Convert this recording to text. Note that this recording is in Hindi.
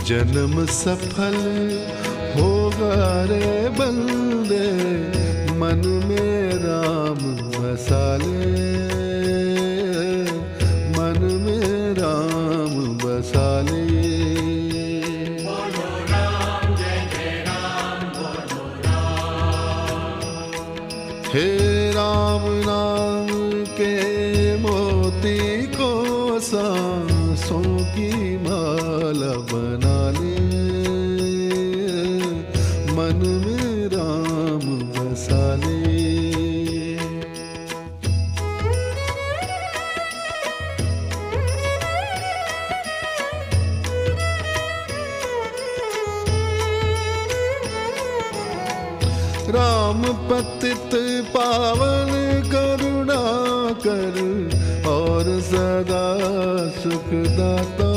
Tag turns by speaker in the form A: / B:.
A: जन्म सफल होगा रे बंदे, मन में राम बसा ले, मन में राम बसा ले।
B: बोलो राम जय जय राम, बोलो राम।
A: हे राम नाम के मोती को सांसों की माला बना ले, मन में राम बसा ले। राम पतित पावन करुणा कर और सदा सुखदाता,